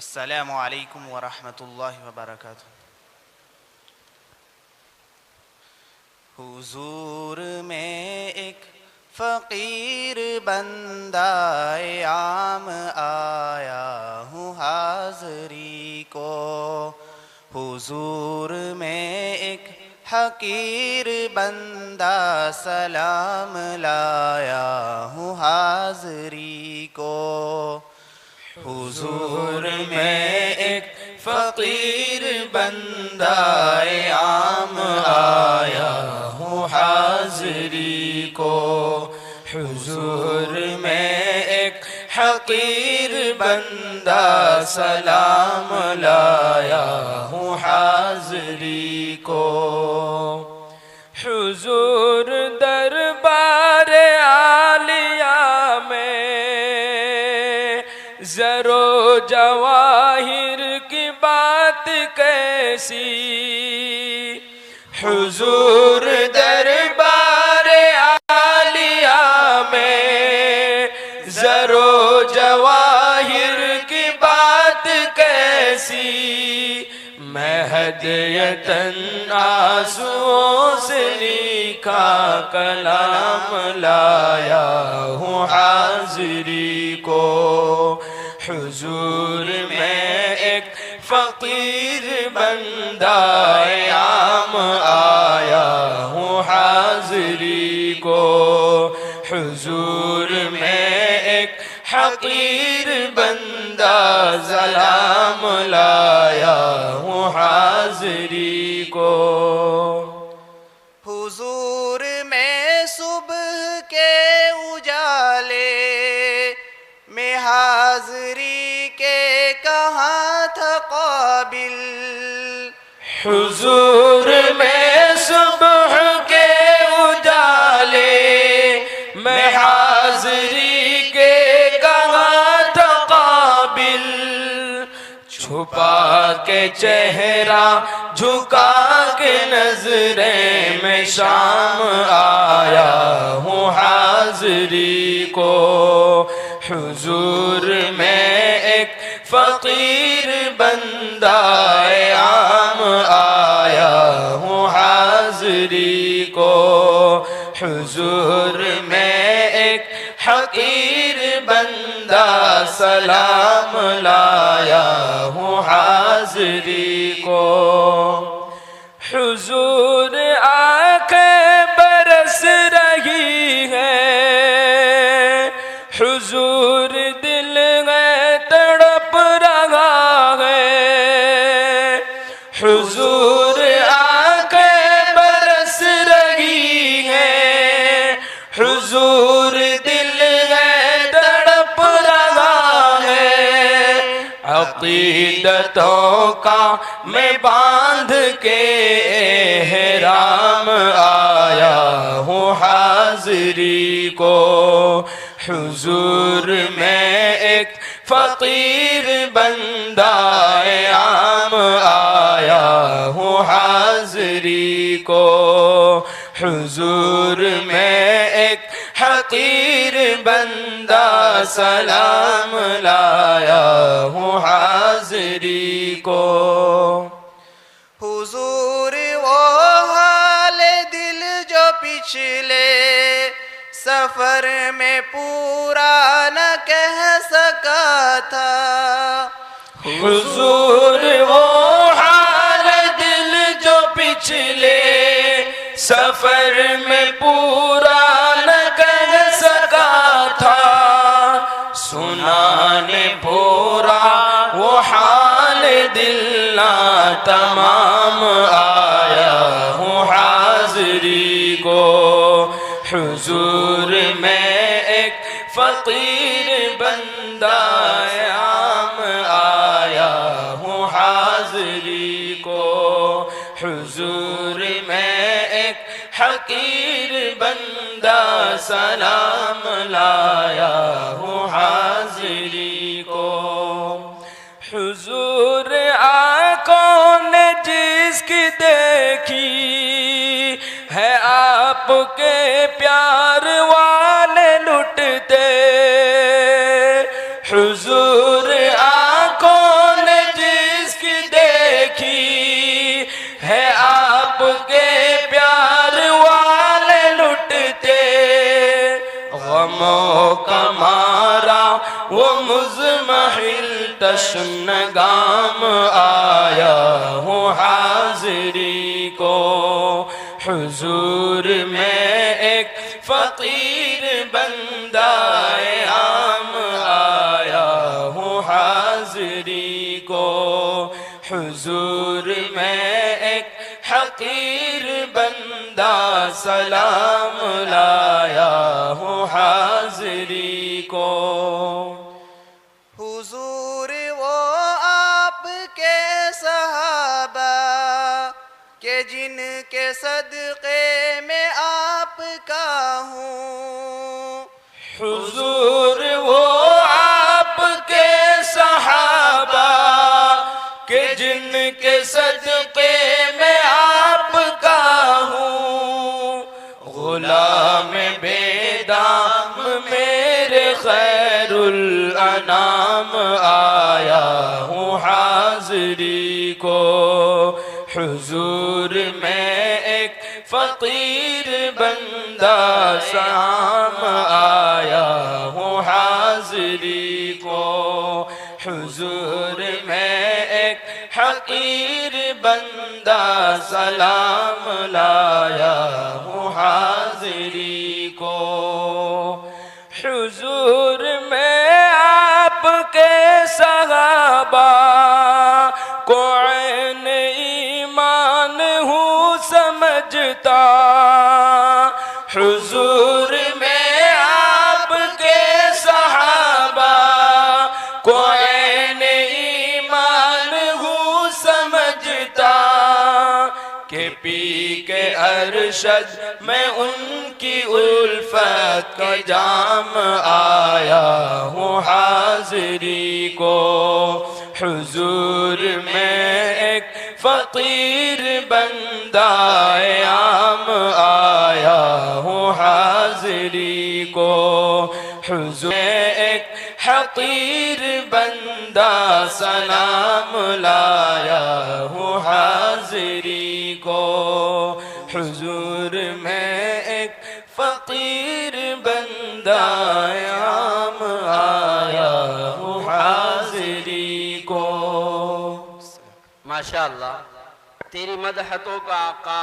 अस्सलामु अलैकुम व रहमतुल्लाहि व बरकातुहू। हुजूर में एक फ़कीर बंदाए आम आया हूँ हाज़री को। हुजूर में एक हकीर बंदा सलाम लाया हूँ हाज़री को। हुजूर में एक फ़कीर बंदाए आम आया हूँ हाज़री को। हुजूर में एक हकीर बंदा सलाम लाया हूँ हाज़री को। हुजूर दरबार आलिया में ज़रो जवाहिर की बात कैसी। हुजूर दरबार आलिया में ज़रो जवाहिर की बात कैसी। महदियतन आंसुओं से लिखा कलाम लाया हूँ हाज़री को। हुजूर में एक फ़कीर बंदाए आम आया हूँ हाज़री को। हुजूर में एक हकीर बंदा सलाम लाया हूँ हाज़री को। हुजूर में सुबह के उजाले में हाज़री के कहाँ था काबिल। हुजूर में सुबह के उजाले में हाज़री के कहाँ था काबिल। छुपा के चेहरा झुका के नजरें में शाम आया हूँ हाज़री को। हुजूर में एक फ़कीर बंदाए आम आया हूँ हाज़री को। हुजूर में एक हकीर बंदा सलाम लाया हूँ हाज़री को। हुजूर आँखें बरस रही है, हुजूर दिल में तड़प रहा है। हुजूर आँखें बरस रही है, हुजूर दिल में तड़प रहा है। अक़ीदतों का मैं बांध के एहराम आया हूँ हाज़री को। हुजूर में एक फ़कीर बंदाए आम आया हूँ हाज़री को। हुजूर में एक हकीर बंदा सलाम लाया हूँ हाज़री को। हुजूर वो हाल दिल जो पिछले सफर में पूरा न कह सका था। हुजूर वो हाल दिल जो पिछले सफर में पूरा न कह सका था। सुनाने पूरा वो हाल दिल ना तमाम आया हूँ हाज़री को। हुजूर में एक फ़कीर बंदा आम आया हूँ हाज़री को। हुजूर में एक हकीर बंदा सलाम लाया हूँ हाज़री को। हुजूर आँखों ने जिसकी देखी है आपके प्यार वाले लुटते। हुजूर आँखों जश्नगाम आया हूँ हाज़री को। हुजूर में एक फ़कीर बंदाए आम आया हूँ हाज़री को। हुजूर में एक हकीर बंदा सलाम लाया हूँ हाज़री को। हुजूर वो आपके सहाबा के जिनके सदक़े में आपका हूँ। हुजूर वो आपके सहाबा के जिनके सदक़े में आपका हूँ। गुलाम बेदाम मेरे खैरुल अनाम आया हूँ हाज़री को। हुजूर में एक फ़कीर बंदा साम आया हूँ हाज़री को। हुजूर में एक हकीर बंदा सलाम लाया हूँ हाज़री को। हुजूर में आपके सहाबा को ऐन ईमान हूँ समझता। हुजूर में आपके सहाबा को ऐन ईमान हूँ समझता। के पी के अरशद में उनकी उल्फत का जाम आया हूँ हाज़री को। हुजूर में एक फ़कीर बंदाए आम आया हूँ हाज़री को। हुजूर में एक हकीर बंदा सलाम लाया हूँ हाज़री को। हुजूर में एक फ़कीर बंदा आम आया हूँ हाज़री को। माशाअल्लाह, तेरी मदहतों का आका